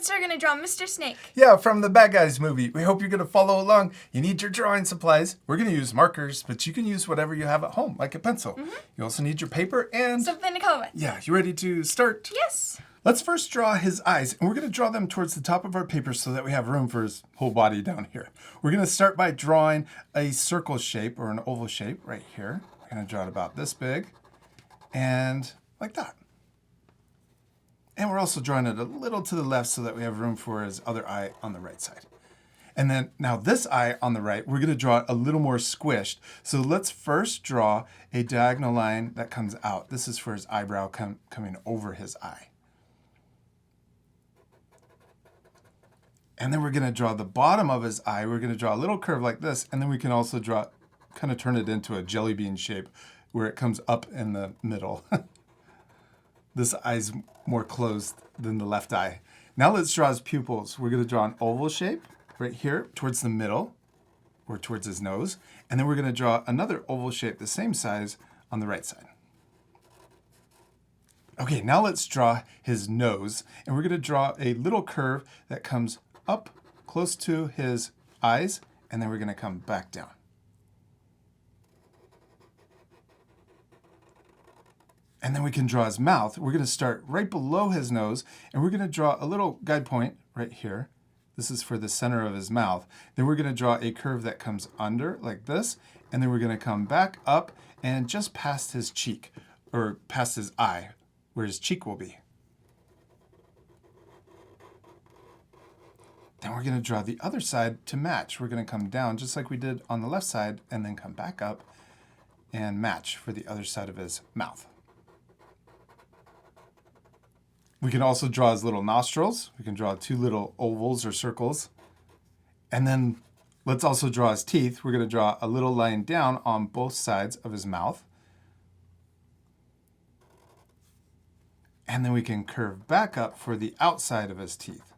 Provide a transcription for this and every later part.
kids are going to draw Mr. Snake. Yeah, from the Bad Guys movie. We hope you're going to follow along. You need your drawing supplies. We're going to use markers, but you can use whatever you have at home, like a pencil. You also need your paper and... something to color with. Yeah, you ready to start? Yes. Let's first draw his eyes, and we're going to draw them towards the top of our paper so that we have room for his whole body down here. We're going to start by drawing a circle shape or an oval shape right here. We're going to draw it about this big and like that. And we're also drawing it a little to the left so that we have room for his other eye on the right side. And then now this eye on the right, we're going to draw it a little more squished. So let's first draw a diagonal line that comes out. This is for his eyebrow coming over his eye. And then we're going to draw the bottom of his eye. We're going to draw a little curve like this. And then we can also draw, kind of turn it into a jelly bean shape where it comes up in the middle. This eye's more closed than the left eye. Now let's draw his pupils. We're going to draw an oval shape right here towards the middle or towards his nose. And then we're going to draw another oval shape the same size on the right side. Okay, now let's draw his nose. And we're going to draw a little curve that comes up close to his eyes, and then we're going to come back down. And then we can draw his mouth. We're going to start right below his nose, and we're going to draw a little guide point right here. This is for the center of his mouth. Then we're going to draw a curve that comes under like this, and then we're going to come back up and just past his cheek, or past his eye, where his cheek will be. Then we're going to draw the other side to match. We're going to come down just like we did on the left side and then come back up and match for the other side of his mouth. We can also draw his little nostrils. We can draw two little ovals or circles. And then let's also draw his teeth. We're going to draw a little line down on both sides of his mouth. And then we can curve back up for the outside of his teeth.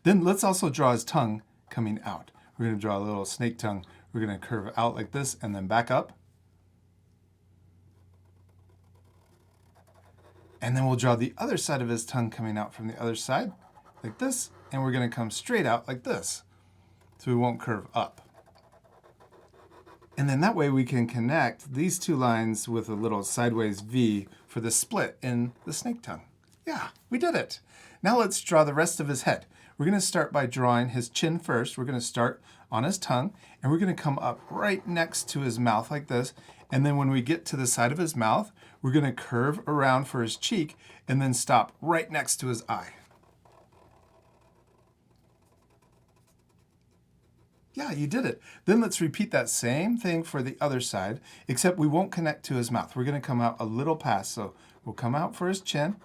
Then let's also draw his tongue coming out. We're going to draw a little snake tongue. We're going to curve out like this and then back up. And then we'll draw the other side of his tongue coming out from the other side like this. And we're going to come straight out like this. So we won't curve up. And then that way we can connect these two lines with a little sideways V for the split in the snake tongue. Yeah, we did it. Now let's draw the rest of his head. We're going to start by drawing his chin first. We're going to start on his tongue, and we're going to come up right next to his mouth like this. And then when we get to the side of his mouth, we're going to curve around for his cheek and then stop right next to his eye. Yeah, you did it. Then let's repeat that same thing for the other side, except we won't connect to his mouth. We're going to come out a little past. So we'll come out for his chin.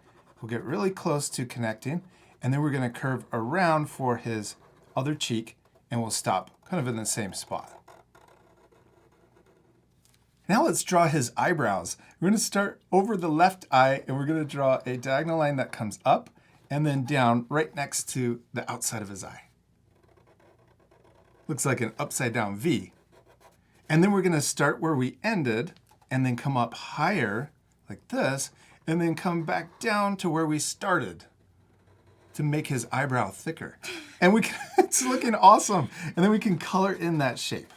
We'll get really close to connecting. And then we're going to curve around for his other cheek, and we'll stop kind of in the same spot. Now let's draw his eyebrows. We're going to start over the left eye, and we're going to draw a diagonal line that comes up and then down right next to the outside of his eye. Looks like an upside down V. And then we're going to start where we ended and then come up higher like this, and then come back down to where we started to make his eyebrow thicker. And it's looking awesome. And then we can color in that shape.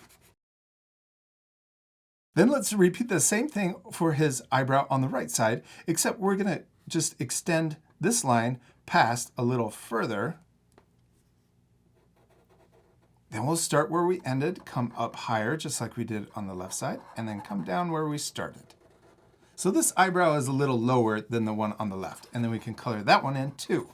Then let's repeat the same thing for his eyebrow on the right side, except we're going to just extend this line past a little further. Then we'll start where we ended, come up higher, just like we did on the left side, and then come down where we started. So this eyebrow is a little lower than the one on the left, and then we can color that one in too.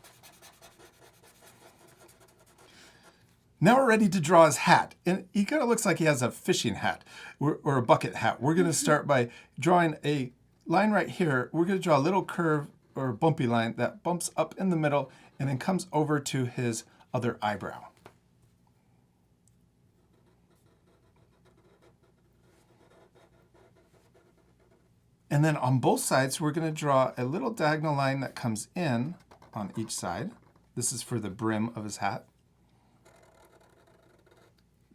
Now we're ready to draw his hat. And he kind of looks like he has a fishing hat or a bucket hat. We're going to start by drawing a line right here. We're going to draw a little curve or bumpy line that bumps up in the middle and then comes over to his other eyebrow. And then on both sides, we're going to draw a little diagonal line that comes in on each side. This is for the brim of his hat.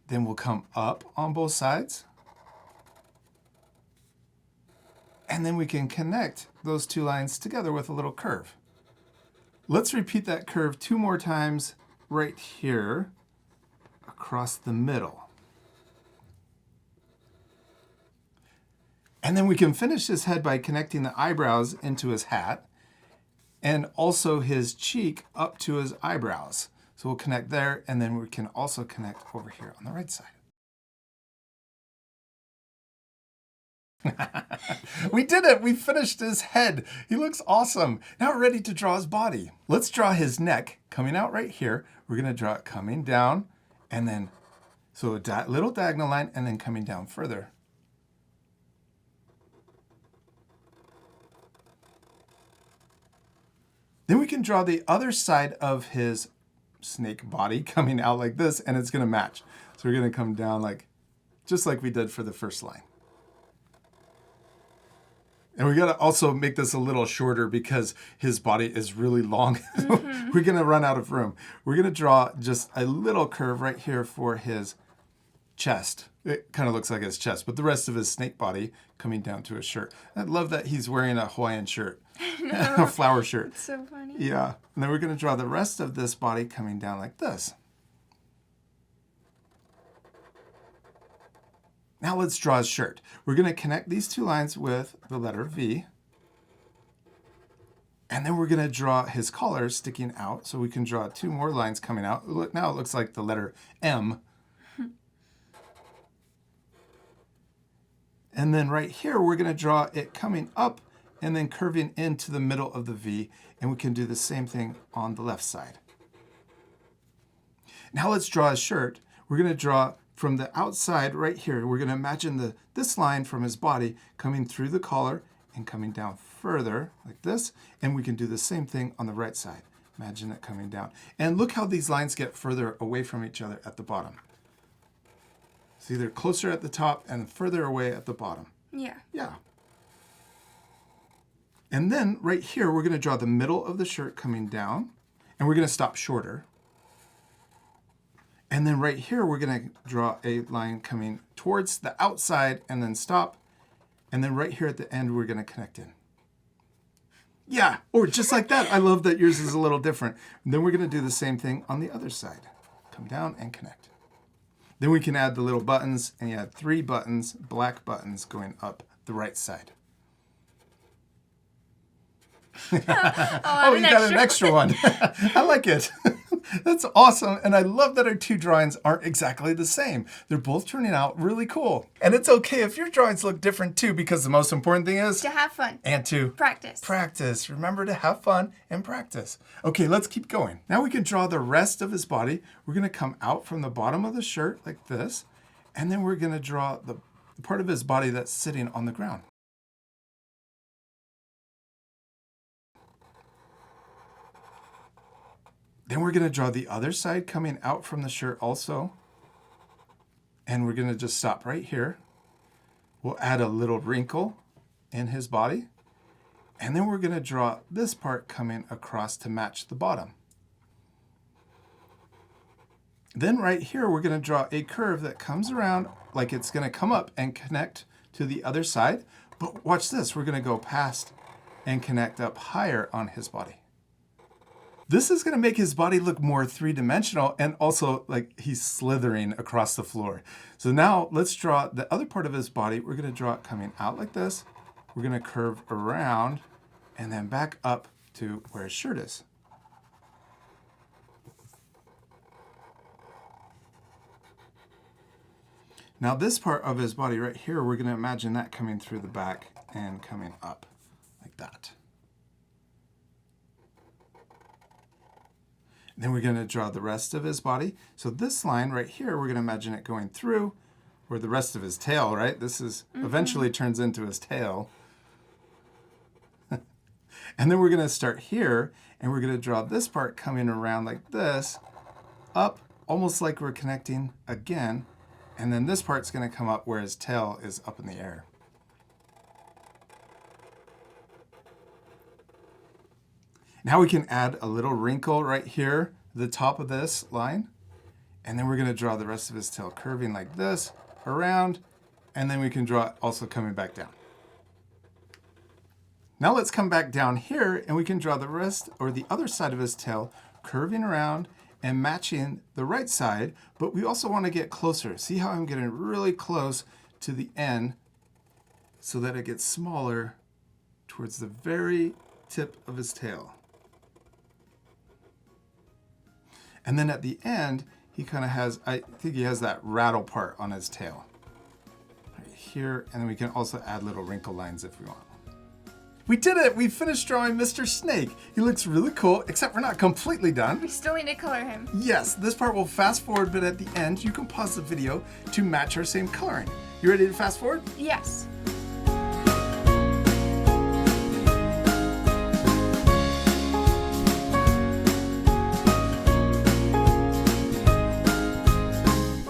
Then we'll come up on both sides. And then we can connect those two lines together with a little curve. Let's repeat that curve 2 more times right here across the middle. And then we can finish his head by connecting the eyebrows into his hat and also his cheek up to his eyebrows. So we'll connect there, and then we can also connect over here on the right side. We did it! We finished his head. He looks awesome. Now we're ready to draw his body. Let's draw his neck coming out right here. We're going to draw it coming down, and then, so a little diagonal line, and then coming down further. Then we can draw the other side of his snake body coming out like this, and it's going to match. So we're going to come down like, just like we did for the first line. And we got to also make this a little shorter because his body is really long. We're going to run out of room. We're going to draw just a little curve right here for his chest. It kind of looks like his chest, but the rest of his snake body coming down to his shirt. I love that he's wearing a Hawaiian shirt, a flower shirt. It's so funny. Yeah. And then we're going to draw the rest of this body coming down like this. Now let's draw his shirt. We're going to connect these 2 lines with the letter V. And then we're going to draw his collar sticking out. So we can draw 2 more lines coming out. Look, now it looks like the letter M. And then right here, we're going to draw it coming up and then curving into the middle of the V. And we can do the same thing on the left side. Now let's draw his shirt. We're going to draw from the outside right here. We're going to imagine this line from his body coming through the collar and coming down further like this. And we can do the same thing on the right side. Imagine it coming down. And look how these lines get further away from each other at the bottom. So either closer at the top and further away at the bottom. Yeah. Yeah. And then right here, we're going to draw the middle of the shirt coming down. And we're going to stop shorter. And then right here, we're going to draw a line coming towards the outside and then stop. And then right here at the end, we're going to connect in. Yeah, or just like that. I love that yours is a little different. And then we're going to do the same thing on the other side. Come down and connect. Then we can add the little buttons, and you add 3 buttons, black buttons going up the right side. Oh, you got an extra one. I like it. That's awesome. And I love that our 2 drawings aren't exactly the same. They're both turning out really cool. And it's okay if your drawings look different too, because the most important thing is to have fun and to practice. Practice. Remember to have fun and practice. Okay, let's keep going. Now we can draw the rest of his body. We're going to come out from the bottom of the shirt like this. And then we're going to draw the part of his body that's sitting on the ground. Then we're going to draw the other side coming out from the shirt also. And we're going to just stop right here. We'll add a little wrinkle in his body. And then we're going to draw this part coming across to match the bottom. Then right here, we're going to draw a curve that comes around like it's going to come up and connect to the other side. But watch this. We're going to go past and connect up higher on his body. This is going to make his body look more 3-dimensional and also like he's slithering across the floor. So now let's draw the other part of his body. We're going to draw it coming out like this. We're going to curve around and then back up to where his shirt is. Now this part of his body right here, we're going to imagine that coming through the back and coming up like that. Then we're going to draw the rest of his body. So this line right here, we're going to imagine it going through, or the rest of his tail, right? This is eventually turns into his tail. And then we're going to start here, and we're going to draw this part coming around like this, up, almost like we're connecting again. And then this part's going to come up where his tail is up in the air. Now we can add a little wrinkle right here, the top of this line. And then we're going to draw the rest of his tail curving like this, around, and then we can draw it also coming back down. Now let's come back down here and we can draw the rest or the other side of his tail curving around and matching the right side, but we also want to get closer. See how I'm getting really close to the end so that it gets smaller towards the very tip of his tail. And then at the end, he kind of has, I think he has that rattle part on his tail. Right here, and then we can also add little wrinkle lines if we want. We did it! We finished drawing Mr. Snake. He looks really cool, except we're not completely done. We still need to color him. Yes, this part will fast forward, but at the end, you can pause the video to match our same coloring. You ready to fast forward? Yes.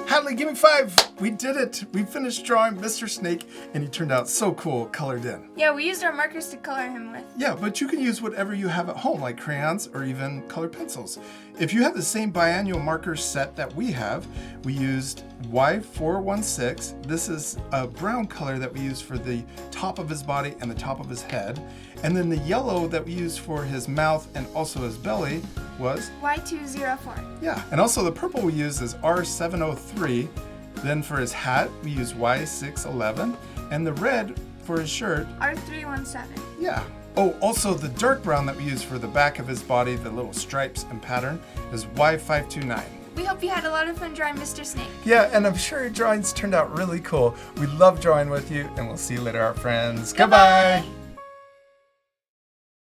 Hadley, give me 5. We did it. We finished drawing Mr. Snake, and he turned out so cool, colored in. Yeah, we used our markers to color him with. Yeah, but you can use whatever you have at home, like crayons or even colored pencils. If you have the same Bianyo marker set that we have, we used Y416. This is a brown color that we use for the top of his body and the top of his head. And then the yellow that we used for his mouth and also his belly was Y204. Yeah, and also the purple we use is R703. Then for his hat, we use Y611. And the red for his shirt, R317. yeah. Oh, also the dark brown that we use for the back of his body, the little stripes and pattern, is Y529. We hope you had a lot of fun drawing Mr. Snake. Yeah, and I'm sure your drawings turned out really cool. We love drawing with you, and we'll see you later, our friends. Goodbye.